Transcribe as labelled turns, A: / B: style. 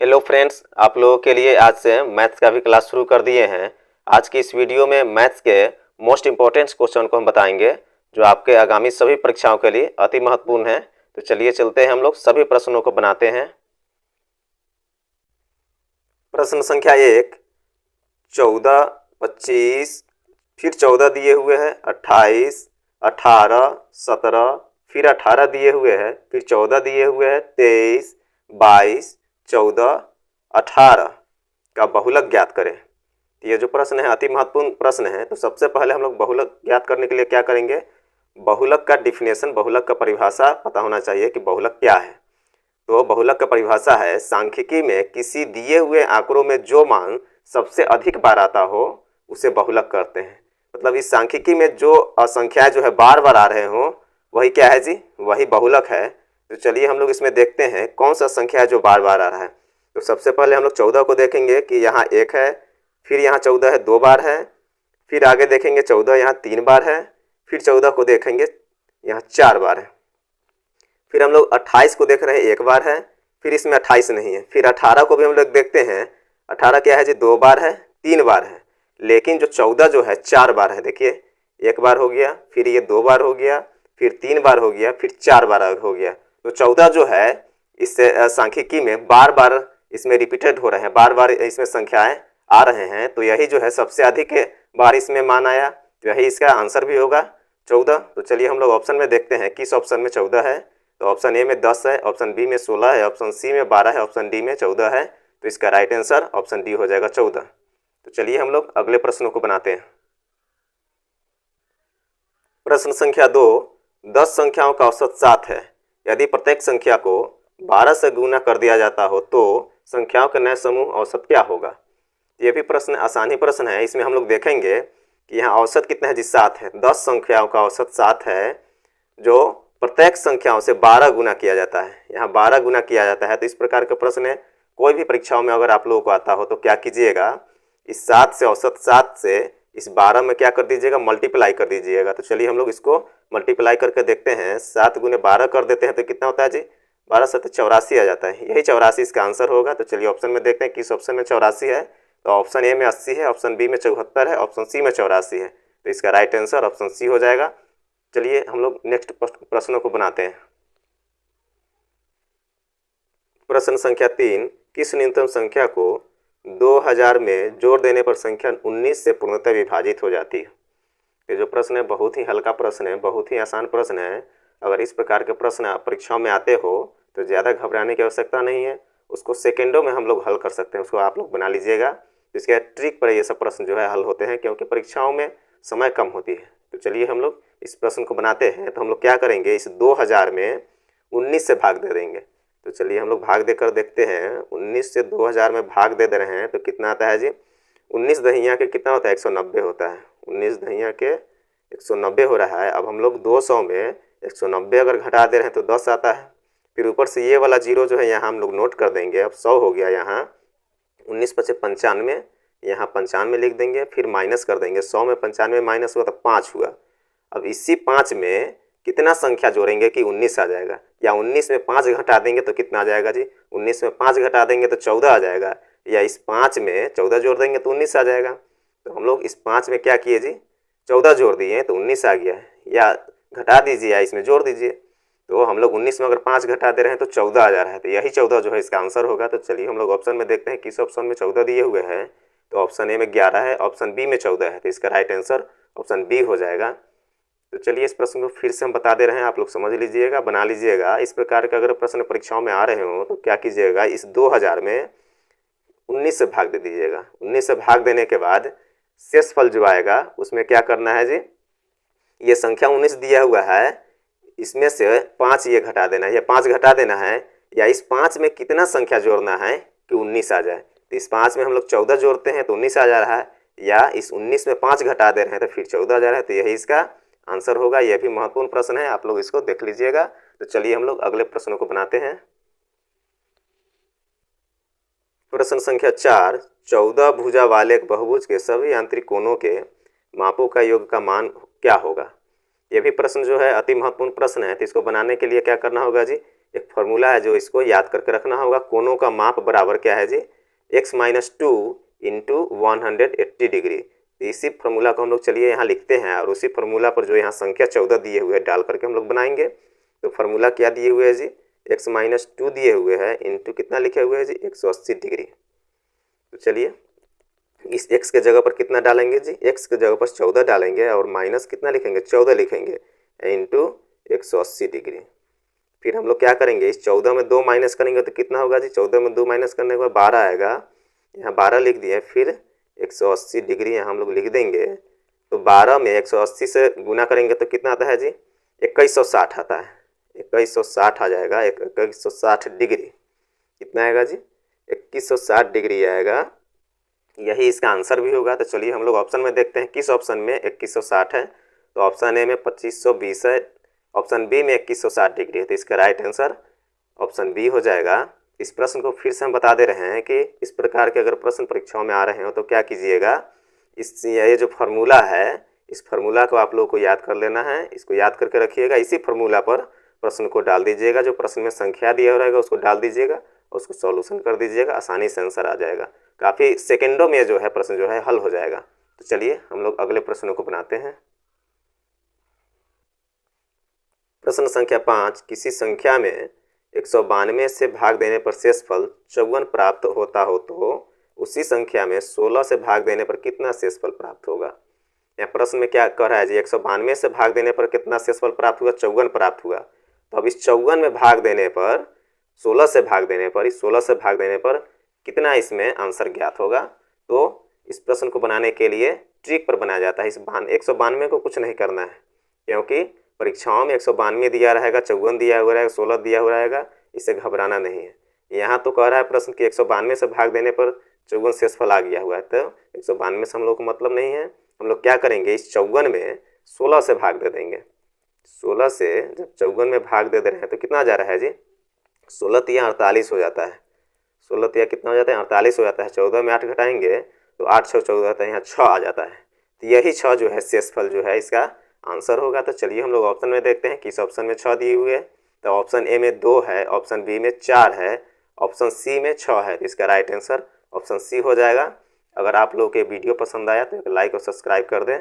A: Hello friends, आप लोगों के लिए आज से मैथ्स का भी क्लास शुरू कर दिए हैं। आज की इस वीडियो में मैथ्स के मोस्ट इम्पोर्टेंट क्वेश्चन को हम बताएंगे जो आपके आगामी सभी परीक्षाओं के लिए अति महत्वपूर्ण है। तो चलिए चलते हैं, हम लोग सभी प्रश्नों को बनाते हैं। प्रश्न संख्या 1, 14, 25, फिर 14 दिए हुए हैं, 28, 18, 17, फिर 18 दिए हुए हैं, फिर 14 दिए हुए हैं, 23, 22, 14, 18 का बहुलक ज्ञात करें। ये जो प्रश्न है अति महत्वपूर्ण प्रश्न है। तो सबसे पहले हम लोग बहुलक ज्ञात करने के लिए क्या करेंगे, बहुलक का डिफिनेशन, बहुलक का परिभाषा पता होना चाहिए कि बहुलक क्या है। तो बहुलक का परिभाषा है, सांख्यिकी में किसी दिए हुए आंकड़ों में जो मान सबसे अधिक बार आता हो उसे बहुलक करते हैं। मतलब इस सांख्यिकी में जो संख्याएं जो है बार बार आ रहे हो वही क्या है जी, वही बहुलक है। तो चलिए हम लोग इसमें देखते हैं कौन सा संख्या है जो बार बार आ रहा है। तो सबसे पहले हम लोग 14 को देखेंगे कि यहाँ 1 है, फिर यहाँ 14 है 2 बार है, फिर आगे देखेंगे 14 यहाँ 3 बार है, फिर 14 को देखेंगे यहाँ 4 बार है, फिर हम लोग 28 को देख रहे हैं 1 बार है, फिर इसमें 28 नहीं है, फिर 18 को भी हम लोग देखते हैं। 18 क्या है जी, 2 बार है 3 बार है, लेकिन जो 14 जो है 4 बार है। देखिए 1 बार हो गया, फिर ये 2 बार हो गया, फिर 3 बार हो गया, फिर 4 बार हो गया। तो 14 जो है इससे सांख्यिकी में बार बार इसमें रिपीटेड हो रहे हैं, बार बार इसमें संख्याएं आ रहे हैं। तो यही जो है सबसे अधिक बार इसमें मान आया, तो यही इसका आंसर भी होगा 14। तो चलिए हम लोग ऑप्शन में देखते हैं किस ऑप्शन में 14 है। तो ऑप्शन ए में 10 है, ऑप्शन बी में 16 है, ऑप्शन सी में 12 है, ऑप्शन डी में 14 है। तो इसका राइट आंसर ऑप्शन डी हो जाएगा 14। तो चलिए हम लोग अगले प्रश्नों को बनाते हैं। प्रश्न संख्या 2, 10 संख्याओं का औसत 7 है। यदि प्रत्येक संख्या को 12 से गुना कर दिया जाता हो तो संख्याओं का नया समूह औसत क्या होगा। ये भी प्रश्न आसानी प्रश्न है। इसमें हम लोग देखेंगे कि यहाँ औसत कितना है जी, 7 है। 10 संख्याओं का औसत 7 है जो प्रत्येक संख्याओं से 12 गुना किया जाता है। यहाँ 12 गुना किया जाता है। तो इस प्रकार का प्रश्न है, कोई भी परीक्षाओं में अगर आप लोगों को आता हो तो क्या कीजिएगा, इस 7 से, औसत 7 से इस 12 में क्या कर दीजिएगा, मल्टीप्लाई कर दीजिएगा। तो चलिए हम लोग इसको मल्टीप्लाई करके देखते हैं। 7 गुने 12 कर देते हैं तो कितना होता है जी, 12 से 84 आ जाता है। यही 84 इसका आंसर होगा। तो चलिए ऑप्शन में देखते हैं किस ऑप्शन में 84 है। तो ऑप्शन ए में 80 है, ऑप्शन बी में 74 है, ऑप्शन सी में 84 है। तो इसका राइट आंसर ऑप्शन सी हो जाएगा। चलिए हम लोग नेक्स्ट प्रश्नों को बनाते हैं। प्रश्न संख्या 3, किस न्यूनतम संख्या को 2000 में जोड़ देने पर संख्या 19 से पूर्णतः विभाजित हो जाती है। ये जो प्रश्न है बहुत ही हल्का प्रश्न है, बहुत ही आसान प्रश्न है। अगर इस प्रकार के प्रश्न परीक्षाओं में आते हो तो ज़्यादा घबराने की आवश्यकता नहीं है, उसको सेकेंडों में हम लोग हल कर सकते हैं। उसको आप लोग बना लीजिएगा। इसके ट्रिक पर ये सब प्रश्न जो है हल होते हैं, क्योंकि परीक्षाओं में समय कम होती है। तो चलिए हम लोग इस प्रश्न को बनाते हैं। तो हम लोग क्या करेंगे, इस 2000 में 19 से भाग दे देंगे। तो चलिए हम लोग भाग देकर देखते हैं। 19 से 2000 में भाग दे रहे हैं तो कितना आता है जी, 19 दहिया के कितना होता है, 190 होता है। 19 दहिया के 190 हो रहा है। अब हम लोग 200 में 190 अगर घटा दे रहे हैं तो 10 आता है। फिर ऊपर से ये वाला जीरो जो है यहाँ हम लोग नोट कर देंगे। अब 100 हो गया, यहाँ 19 × 5 = 95, यहाँ 95 लिख देंगे, फिर माइनस कर देंगे। 100 में 95 माइनस हुआ तो 5 हुआ। अब इसी 5 में कितना संख्या जोड़ेंगे कि 19 आ जाएगा, या 19 में 5 घटा देंगे तो कितना आ जाएगा जी, 19 में 5 घटा देंगे तो 14 आ जाएगा, या इस 5 में 14 जोड़ देंगे तो 19 आ जाएगा। तो हम लोग इस 5 में क्या किए जी, 14 जोड़ दिए तो 19 आ गया, या घटा दीजिए या इसमें जोड़ दीजिए। तो हम लोग 19 में अगर 5 घटा दे रहे हैं तो 14 आ जा रहा है। तो यही 14 जो है इसका आंसर होगा। तो चलिए हम लोग ऑप्शन में देखते हैं किस ऑप्शन में 14 दिए हुए हैं। तो ऑप्शन ए में 11 है, ऑप्शन बी में 14 है। तो इसका राइट आंसर ऑप्शन बी हो जाएगा। तो चलिए इस प्रश्न को फिर से हम बता दे रहे हैं, आप लोग समझ लीजिएगा, बना लीजिएगा। इस प्रकार का अगर प्रश्न परीक्षाओं में आ रहे हो तो क्या कीजिएगा, इस 2000 में 19 से भाग दे दीजिएगा। 19 से भाग देने के बाद शेषफल जो आएगा उसमें क्या करना है जी, ये संख्या 19 दिया हुआ है, इसमें से 5 ये घटा देना है, या 5 घटा देना है, या इस 5 में कितना संख्या जोड़ना है कि 19 आ जाए। तो इस 5 में हम लोग 14 जोड़ते हैं तो 19 आ जा रहा है, या इस 19 में 5 घटा दे रहे हैं तो फिर 14 आ जा रहा है। तो यही इसका आंसर होगा। यह भी महत्वपूर्ण प्रश्न है, आप लोग इसको देख लीजिएगा। तो चलिए हम लोग अगले प्रश्नों को बनाते हैं। प्रश्न संख्या 4, 14 भुजा वाले एक बहुभुज के सभी आंतरिक कोणों के मापों का योग का मान क्या होगा। यह भी प्रश्न जो है अति महत्वपूर्ण प्रश्न है। तो इसको बनाने के लिए क्या करना होगा जी, एक फार्मूला है जो इसको याद करके रखना होगा। कोनों का माप बराबर क्या है जी, x-2 इंटू 180 डिग्री। इसी फार्मूला को हम लोग चलिए यहाँ लिखते हैं और उसी फार्मूला पर जो यहाँ संख्या 14 दिए हुए हैं डाल करके हम लोग बनाएंगे। तो फार्मूला क्या दिए हुए है जी, x-2 दिए हुए हैं इंटू कितना लिखे हुए हैं जी, 180 डिग्री। तो चलिए इस x के जगह पर कितना डालेंगे जी, x के जगह पर 14 डालेंगे और माइनस कितना लिखेंगे, 14 लिखेंगे इंटू 180 डिग्री। फिर हम लोग क्या करेंगे, इस 14 में 2 माइनस करेंगे तो कितना होगा जी, 14 में 2 माइनस करने के बाद 12 आएगा। यहाँ 12 लिख दिए, फिर 180 डिग्री यहाँ हम लोग लिख देंगे। तो 12 में 180 से गुना करेंगे तो कितना आता है जी, 2160 आता है। 2160 आ जाएगा, 2160 डिग्री कितना आएगा जी, 2160 डिग्री आएगा। यही इसका आंसर भी होगा। तो चलिए हम लोग ऑप्शन में देखते हैं, किस ऑप्शन में 2160 है। तो ऑप्शन ए में 2520 है, ऑप्शन बी में 2160 डिग्री है। तो इसका राइट आंसर ऑप्शन बी हो जाएगा। इस प्रश्न को फिर से हम बता दे रहे हैं कि इस प्रकार के अगर प्रश्न परीक्षाओं में आ रहे हो तो क्या कीजिएगा, ये जो फार्मूला है इस फार्मूला को आप लोगों को याद कर लेना है। इसको याद करके रखिएगा, इसी फार्मूला पर प्रश्न को डाल दीजिएगा। जो प्रश्न में संख्या दिया रहेगा उसको डाल दीजिएगा और उसको सॉल्यूशन कर दीजिएगा, आसानी से आंसर आ जाएगा। काफ़ी सेकेंडों में जो है प्रश्न जो है हल हो जाएगा। तो चलिए हम लोग अगले प्रश्नों को बनाते हैं। प्रश्न संख्या 5, किसी संख्या में 192 से भाग देने पर शेषफल 54 प्राप्त होता हो तो उसी संख्या में 16 से भाग देने पर कितना शेषफल प्राप्त होगा। यहाँ प्रश्न में क्या कह रहा है जी, 192 से भाग देने पर कितना शेषफल प्राप्त हुआ, 54 प्राप्त हुआ। तो अब इस 54 में भाग देने पर 16 से भाग देने पर, इस 16 से भाग देने पर कितना इसमें आंसर ज्ञात होगा। तो इस प्रश्न को बनाने के लिए ट्रिक पर बनाया जाता है। इस 192 को कुछ नहीं करना है, क्योंकि परीक्षाओं में 192 दिया रहेगा, 54 दिया हुआ रहेगा, 16 दिया हुआ रहेगा, इससे घबराना नहीं है। यहाँ तो कह रहा है प्रश्न कि 192 से भाग देने पर 54 शेषफल आ गया हुआ है। तो 192 से हम लोग को मतलब नहीं है। हम लोग क्या करेंगे, इस 54 में 16 से भाग दे देंगे। 16 से जब 54 में भाग दे रहे हैं तो कितना आ जा रहा है जी, 16 तिया 48 हो जाता है। 16 तिया कितना हो जाता है, 48 हो जाता है। 14 में 8 घटाएंगे तो 8 6 14 आता है, यहाँ 6 आ जाता है। तो यही 6 जो है शेषफल जो है इसका आंसर होगा। तो चलिए हम लोग ऑप्शन में देखते हैं किस ऑप्शन में 6 दिए हुए है। तो ऑप्शन ए में 2 है, ऑप्शन बी में 4 है, ऑप्शन सी में 6 है। तो इसका राइट आंसर ऑप्शन सी हो जाएगा। अगर आप लोगों के वीडियो पसंद आया तो एक लाइक और सब्सक्राइब कर दें।